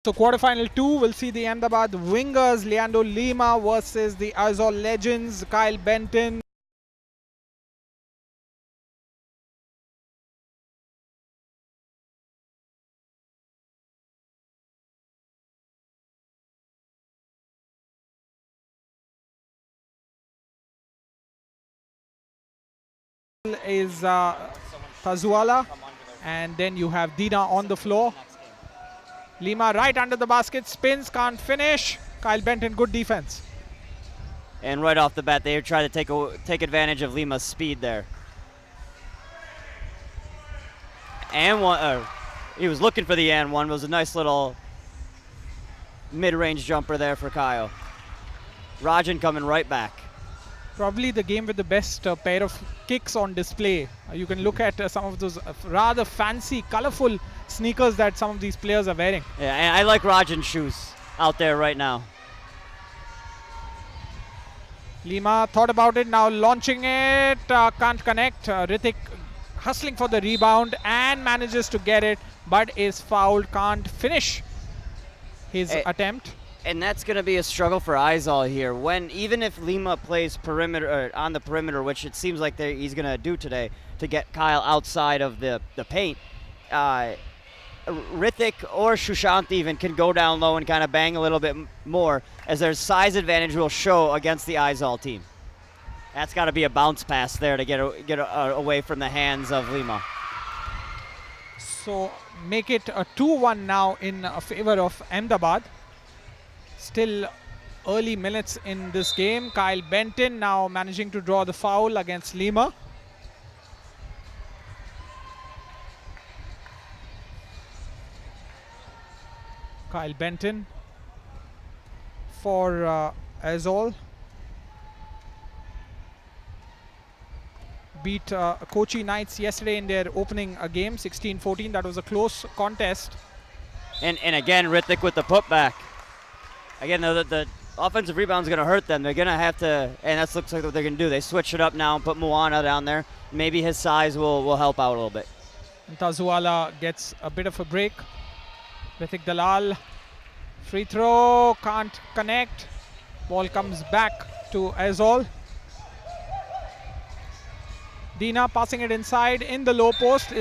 So quarterfinal 2 will see the Ahmedabad Wingers, Leandro Lima versus the Aizwal Legends, Kyle Benton. Is Tazuala, and then you have Dina on the floor. Lima right under the basket, spins, can't finish. Kyle Benton, good defense. And right off the bat, they try to take advantage of Lima's speed there. And one, he was looking for the and one. It was a nice little mid-range jumper there for Kyle. Rajan coming right back. Probably the game with the best pair of kicks on display. You can look at some of those rather fancy, colorful sneakers that some of these players are wearing. Yeah, and I like Rajan's shoes out there right now. Lima thought about it, now launching it, can't connect. Ritik hustling for the rebound and manages to get it, but is fouled, can't finish his attempt. And that's going to be a struggle for Aizwal here. Even if Lima plays perimeter on the perimeter, which it seems like he's going to do today to get Kyle outside of the paint, Ritik or Shushant even can go down low and kind of bang a little bit more, as their size advantage will show against the Aizwal team. That's got to be a bounce pass there to get away from the hands of Lima. So make it a 2-1 now in favor of Ahmedabad. Still early minutes in this game. Kyle Benton now managing to draw the foul against Lima. Kyle Benton for Aizwal. Beat Kochi Knights yesterday in their opening game, 16-14. That was a close contest. And again, Ritik with the putback. Again, the offensive rebound is going to hurt them. They're going to have to, and that looks like what they're going to do. They switch it up now and put Moana down there. Maybe his size will help out a little bit. And Tazuala gets a bit of a break. Ritik Dalal, free throw, can't connect. Ball comes back to Aizwal. Dina passing it inside in the low post.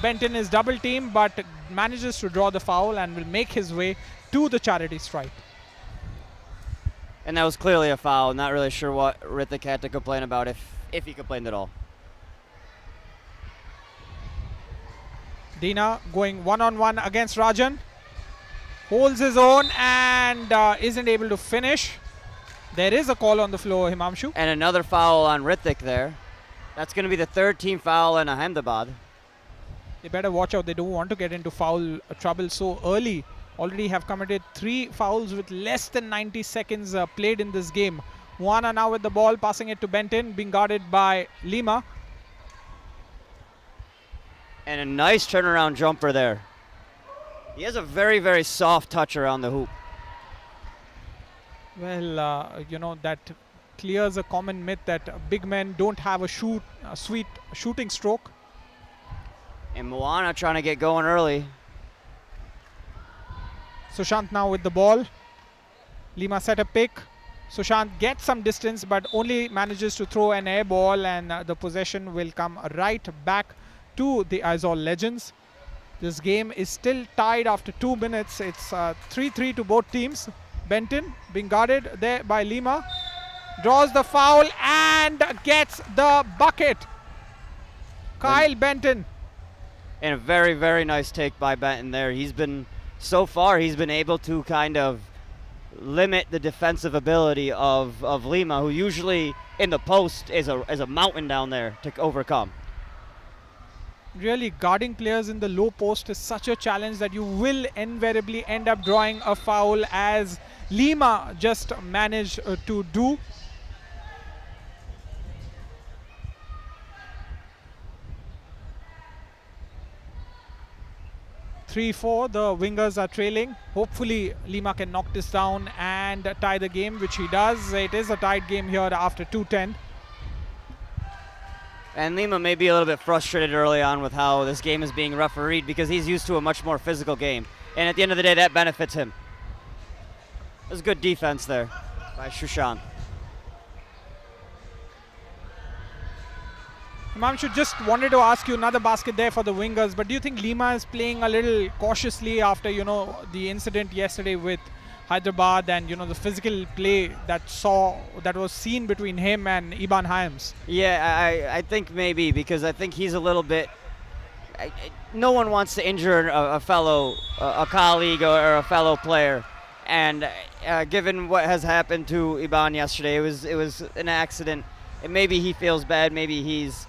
Benton is double teamed, but manages to draw the foul and will make his way to the charity stripe. And that was clearly a foul. Not really sure what Ritik had to complain about, if he complained at all. Dina going one-on-one against Rajan. Holds his own and isn't able to finish. There is a call on the floor, Himamshu. And another foul on Ritik there. That's going to be the third team foul in Ahmedabad. They better watch out. They don't want to get into foul trouble so early. Already have committed 3 fouls with less than 90 seconds played in this game. Moana now with the ball, passing it to Benton, being guarded by Lima. And a nice turnaround jumper there. He has a very, very soft touch around the hoop. Well, you know, that clears a common myth that big men don't have a sweet shooting stroke. And Moana trying to get going early. Sushant now with the ball. Lima set a pick. Sushant gets some distance but only manages to throw an air ball, and the possession will come right back to the Aizwal Legends. This game is still tied after 2 minutes. It's 3-3 to both teams. Benton being guarded there by Lima. Draws the foul and gets the bucket. Kyle Benton. And a very, very nice take by Benton there. So far, he's been able to kind of limit the defensive ability of Lima, who usually in the post is a mountain down there to overcome. Really, guarding players in the low post is such a challenge that you will invariably end up drawing a foul, as Lima just managed to do. (3-4), the Wingers are trailing. Hopefully Lima can knock this down and tie the game, which he does. It is a tied game here after 2:10. And Lima may be a little bit frustrated early on with how this game is being refereed, because he's used to a much more physical game. And at the end of the day, that benefits him. It was good defense there by Sushant. Himanshu, just wanted to ask you another basket there for the Wingers, but do you think Lima is playing a little cautiously after, the incident yesterday with Hyderabad and, the physical play that was seen between him and Iban Hyams? Yeah, I think maybe, because I think he's a little bit. No one wants to injure a colleague or a fellow player, and given what has happened to Iban yesterday, it was an accident. And maybe he feels bad. Maybe he's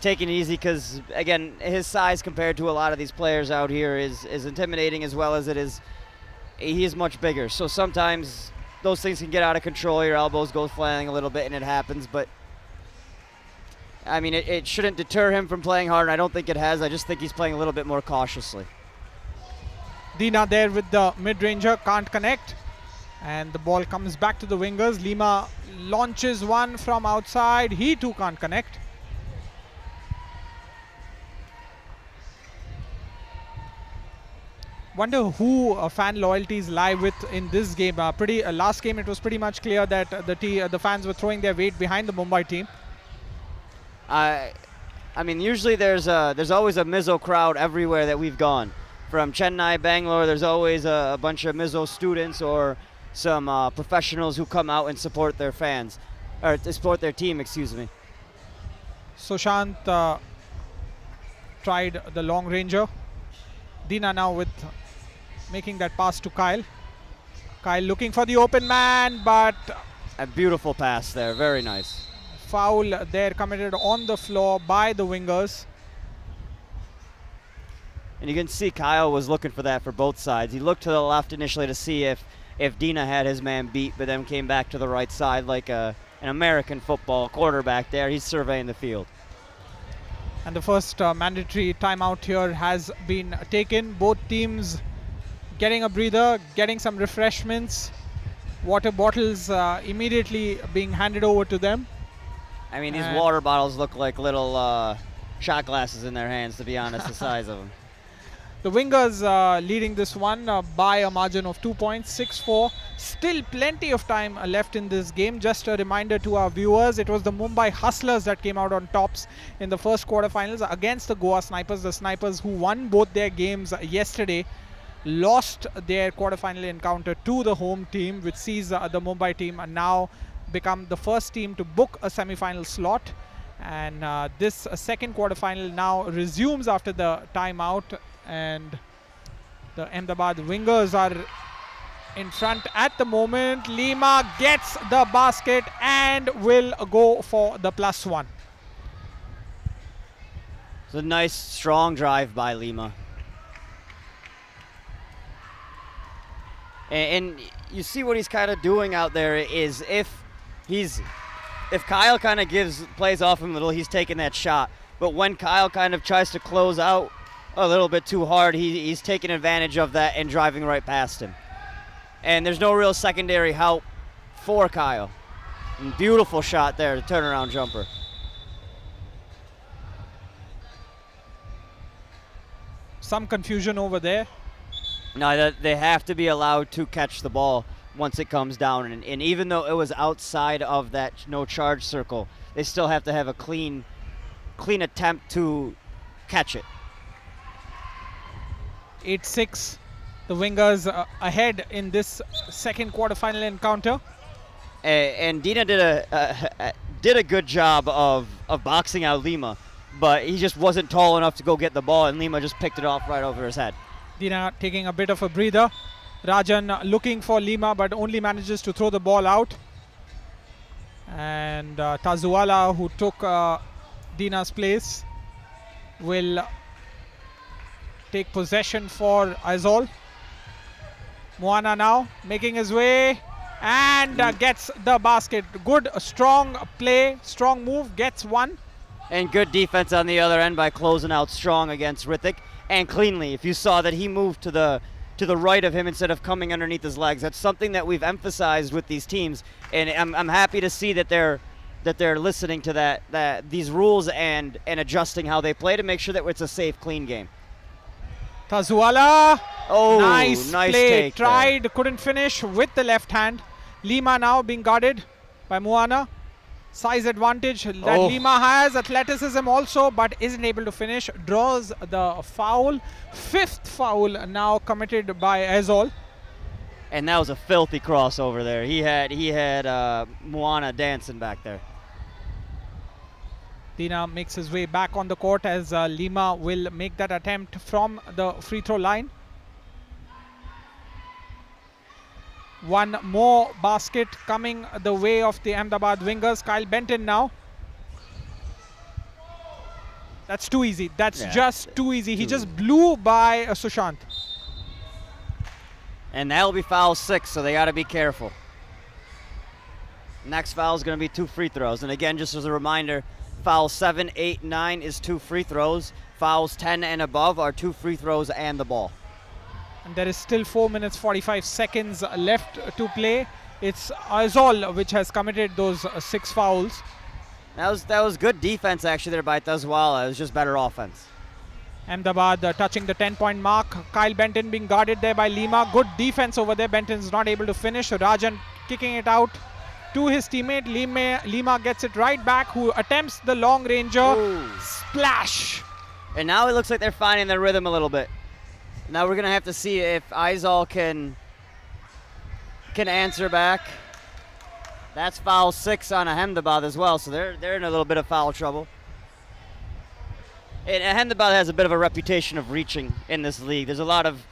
taking it easy because, again, his size compared to a lot of these players out here is intimidating, as well as he is much bigger. So sometimes those things can get out of control. Your elbows go flailing a little bit, and it happens. But, I mean, it shouldn't deter him from playing hard, and I don't think it has. I just think he's playing a little bit more cautiously. Dina there with the mid-ranger, can't connect. And the ball comes back to the Wingers. Lima launches one from outside. He too can't connect. Wonder who fan loyalties lie with in this game. Last game it was pretty much clear that the fans were throwing their weight behind the Mumbai team. I mean, usually there's always a Mizzo crowd everywhere that we've gone. From Chennai, Bangalore, there's always a bunch of Mizzo students or some professionals who come out and support their fans, or to support their team, excuse me. Sushant tried the long ranger. Dina now with making that pass to Kyle. Kyle looking for the open man, but a beautiful pass there, very nice. Foul there committed on the floor by the Wingers. And you can see Kyle was looking for that for both sides. He looked to the left initially to see if Dina had his man beat, but then came back to the right side like an American football quarterback there. He's surveying the field. And the first mandatory timeout here has been taken. Both teams getting a breather, getting some refreshments. Water bottles immediately being handed over to them. I mean, these water bottles look like little shot glasses in their hands, to be honest, the size of them. The Wingers leading this one by a margin of 2 points, 6-4. Still plenty of time left in this game. Just a reminder to our viewers, it was the Mumbai Hustlers that came out on tops in the first quarterfinals against the Goa Snipers. The Snipers, who won both their games yesterday, lost their quarterfinal encounter to the home team, which sees the Mumbai team now become the first team to book a semi-final slot. And this second quarterfinal now resumes after the timeout. And the Ahmedabad Wingers are in front at the moment. Lima gets the basket and will go for the +1. It's a nice, strong drive by Lima. And you see what he's kind of doing out there is if Kyle kind of plays off him a little, he's taking that shot. But when Kyle kind of tries to close out a little bit too hard, he's taking advantage of that and driving right past him. And there's no real secondary help for Kyle. And beautiful shot there, the turnaround jumper. Some confusion over there. No, they have to be allowed to catch the ball once it comes down. And even though it was outside of that no charge circle, they still have to have a clean attempt to catch it. 8-6. The Wingers ahead in this second quarterfinal encounter. And Dina did a good job of boxing out Lima, but he just wasn't tall enough to go get the ball, and Lima just picked it off right over his head. Dina taking a bit of a breather. Rajan looking for Lima, but only manages to throw the ball out. And Tazuala, who took Dina's place, will take possession for Aizwal. Moana now making his way and gets the basket. Good, strong play, strong move, gets one. And good defense on the other end by closing out strong against Rithik, and cleanly. If you saw that he moved to the right of him instead of coming underneath his legs, that's something that we've emphasized with these teams, and I'm happy to see that they're listening to that these rules and adjusting how they play to make sure that it's a safe, clean game. Tazuala Oh, nice nice play. take there. Tried, couldn't finish with the left hand. Lima now being guarded by Moana. Size advantage that Oh. Lima has, athleticism also, but isn't able to finish. Draws the foul. 5th foul now committed by Aizwal. And that was a filthy crossover there. He had Moana dancing back there. Dina makes his way back on the court as Lima will make that attempt from the free throw line. One more basket coming the way of the Ahmedabad Wingers. Kyle Benton now. That's too easy. That's just too easy. He just blew by Sushant. And that'll be foul 6, so they got to be careful. Next foul is going to be 2 free throws. And again, just as a reminder, foul 7, 8, 9 is 2 free throws. Fouls 10 and above are 2 free throws and the ball. And there is still 4 minutes 45 seconds left to play. It's Aizwal which has committed those 6 fouls. That was good defense actually there by Tazwala. It was just better offense. Ahmedabad touching the 10-point mark. Kyle Benton being guarded there by Lima. Good defense over there. Benton's not able to finish. Rajan kicking it out to his teammate. Lima gets it right back, who attempts the long ranger. Ooh. Splash. And now it looks like they're finding their rhythm a little bit. Now we're going to have to see if Aizwal can answer back. That's foul 6 on Ahmedabad as well, so they're in a little bit of foul trouble. And Ahmedabad has a bit of a reputation of reaching in this league. There's a lot of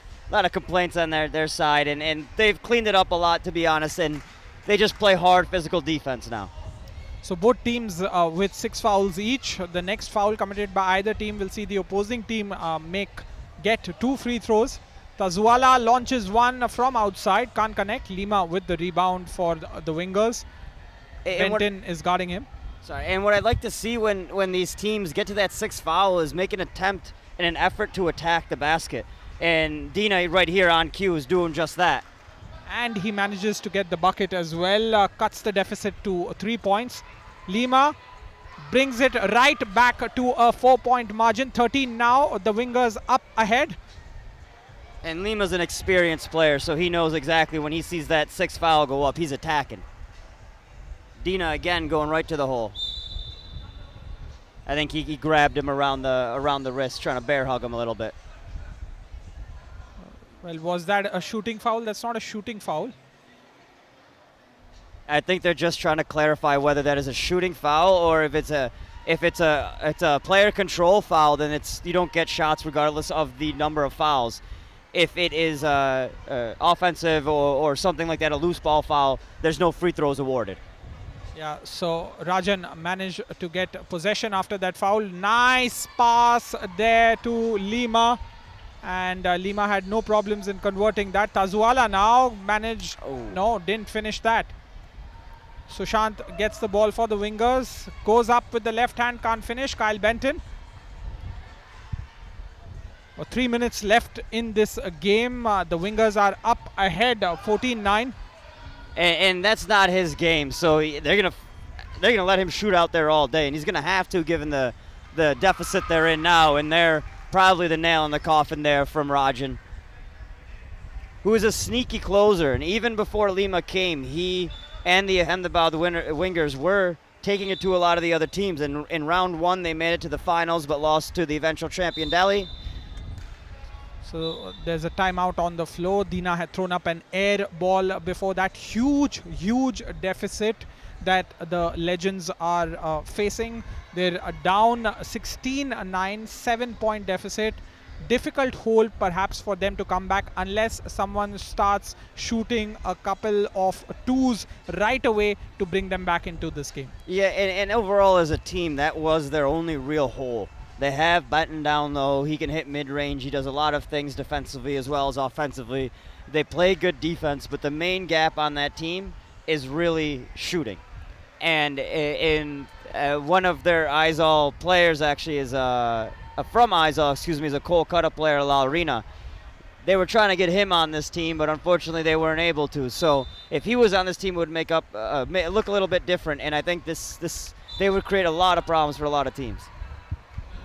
complaints on their side, and they've cleaned it up a lot, to be honest, and they just play hard physical defense now. So both teams with 6 fouls each. The next foul committed by either team will see the opposing team get 2 free throws. Tazwala launches one from outside, can't connect. Lima with the rebound for the Wingers. Benton is guarding him. Sorry, and what I'd like to see when these teams get to that 6th foul is make an attempt and an effort to attack the basket. And Dina right here on cue is doing just that. And he manages to get the bucket as well. Cuts the deficit to 3 points. Lima brings it right back to a 4-point margin. 13 now. The Wingers up ahead. And Lima's an experienced player, so he knows exactly when he sees that 6th foul go up, he's attacking. Dina again going right to the hole. I think he grabbed him around the wrist, trying to bear hug him a little bit. Well, was that a shooting foul? That's not a shooting foul. I think they're just trying to clarify whether that is a shooting foul or if it's a player control foul, then you don't get shots regardless of the number of fouls. If it is offensive or something like that, a loose ball foul, there's no free throws awarded. Yeah, so Rajan managed to get possession after that foul. Nice pass there to Lima. And Lima had no problems in converting that. Tazwala now managed, no, didn't finish that. Sushant gets the ball for the Wingers. Goes up with the left hand, can't finish. Kyle Benton. 3 minutes left in this game. The Wingers are up ahead, 14-9. And that's not his game, so they're gonna let him shoot out there all day, and he's gonna have to, given the deficit they're in now, and they're probably the nail in the coffin there from Rajan, who is a sneaky closer. And even before Lima came, he and the Ahmedabad Wingers were taking it to a lot of the other teams. And in round 1, they made it to the finals, but lost to the eventual champion Delhi. So there's a timeout on the floor. Dina had thrown up an air ball before that. Huge deficit that the Legends are facing. They're down 16-9, 7-point deficit. Difficult hole perhaps for them to come back unless someone starts shooting a couple of twos right away to bring them back into this game. Yeah, and overall as a team, that was their only real hole. They have Benton down low. He can hit mid-range. He does a lot of things defensively as well as offensively. They play good defense, but the main gap on that team is really shooting. And one of their Aizwal players actually is from Aizwal, is a Kolkata player, La Arena. They were trying to get him on this team, but unfortunately they weren't able to. So if he was on this team, it would make up look a little bit different. And I think they would create a lot of problems for a lot of teams.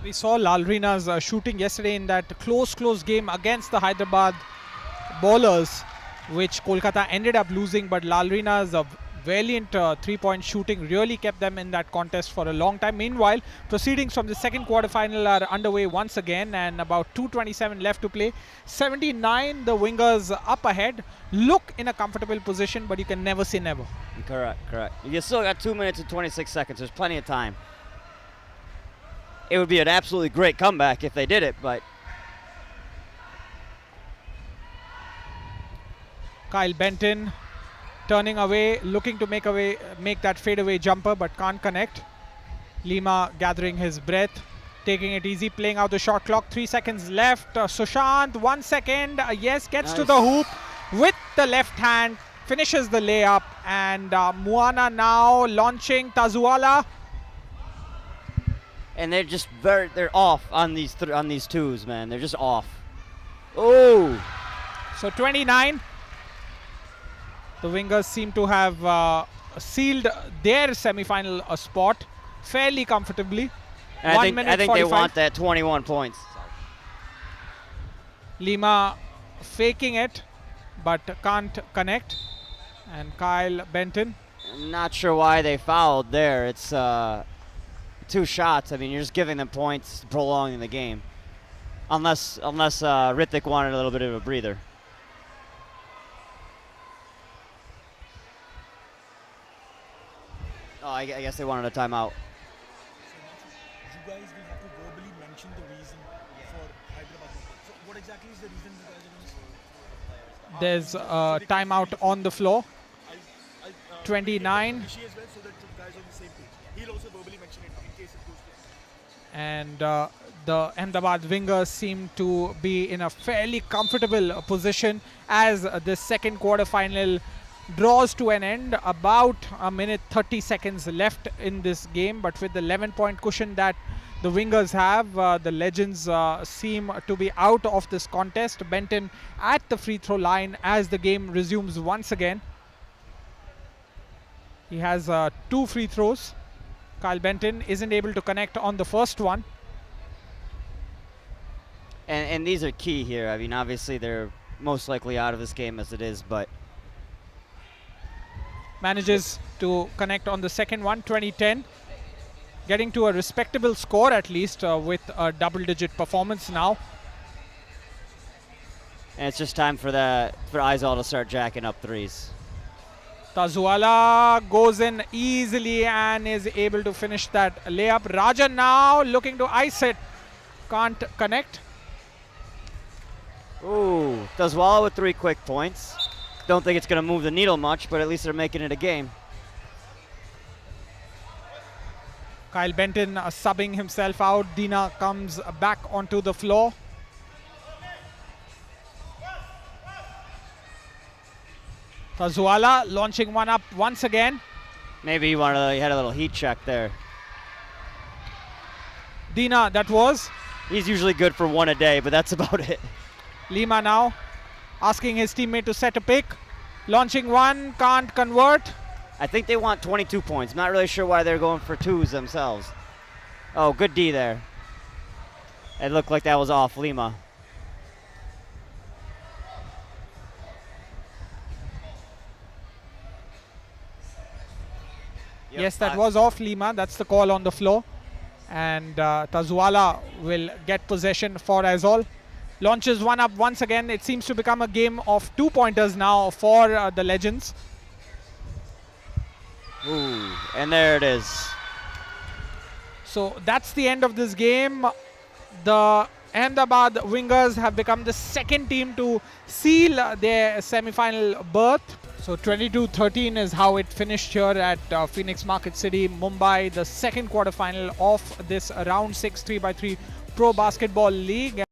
We saw Lalrina's shooting yesterday in that close game against the Hyderabad bowlers, which Kolkata ended up losing, but Lalrina's valiant three-point shooting really kept them in that contest for a long time. Meanwhile, proceedings from the second quarterfinal are underway once again, and about 2:27 left to play. 79, the Wingers up ahead, look in a comfortable position, but you can never say never. Correct, correct. You still got 2 minutes and 26 seconds. There's plenty of time. It would be an absolutely great comeback if they did it, but Kyle Benton turning away, looking to make that fadeaway jumper, but can't connect. Lima gathering his breath, taking it easy, playing out the shot clock. 3 seconds left. Sushant, 1 second. Yes, gets to the hoop with the left hand, finishes the layup, and Muana now launching Tazuala. and they're just they're off on these twos, man. They're just off. Oh, So 29. The Wingers seem to have sealed their semi-final spot fairly comfortably. and I think they want that 21 points. Lima faking it, but can't connect. And Kyle Benton. I'm not sure why they fouled there. It's 2 shots. I mean, you're just giving them points, prolonging the game. Unless Ritik wanted a little bit of a breather. Oh, I guess they wanted a timeout. You guys will have to verbally mention the reason for Hyderabad. So what exactly is the reason you guys are going to There's a timeout on the floor. 29. Rishi as well, so that you guys are on the same page. He'll also verbally mention it in case it goes to And the Ahmedabad Wingers seem to be in a fairly comfortable position as the second quarterfinal draws to an end. About a minute 30 seconds left in this game, but with the 11-point cushion that the Wingers have, the Legends seem to be out of this contest. Benton at the free throw line as the game resumes once again. He has 2 free throws. Kyle Benton isn't able to connect on the first one. And these are key here. I mean, obviously they're most likely out of this game as it is, but Manages to connect on the second one, 20-10. Getting to a respectable score at least with a double-digit performance now. and it's just time for Aizwal to start jacking up threes. Tazuala goes in easily and is able to finish that layup. Rajan now looking to ice it. Can't connect. Ooh, Tazwala with 3 quick points. Don't think it's going to move the needle much, but at least they're making it a game. Kyle Benton subbing himself out. Dina comes back onto the floor. Tazuala launching one up once again. Maybe he had a little heat check there. Dina, that was. He's usually good for 1 a day, but that's about it. Lima now asking his teammate to set a pick. Launching one, can't convert. I think they want 22 points. Not really sure why they're going for 2s themselves. Oh, good D there. It looked like that was off Lima. Yep, Yes, that was off Lima. That's the call on the floor. And Tazuala will get possession for Aizwal. Launches one up once again. It seems to become a game of 2-pointers now for the Legends. Ooh, and there it is. So that's the end of this game. The Ahmedabad Wingers have become the second team to seal their semi-final berth. So 22-13 is how it finished here at Pheonix Market City, Mumbai, the second quarterfinal of this round 6 3x3 Pro Basketball League.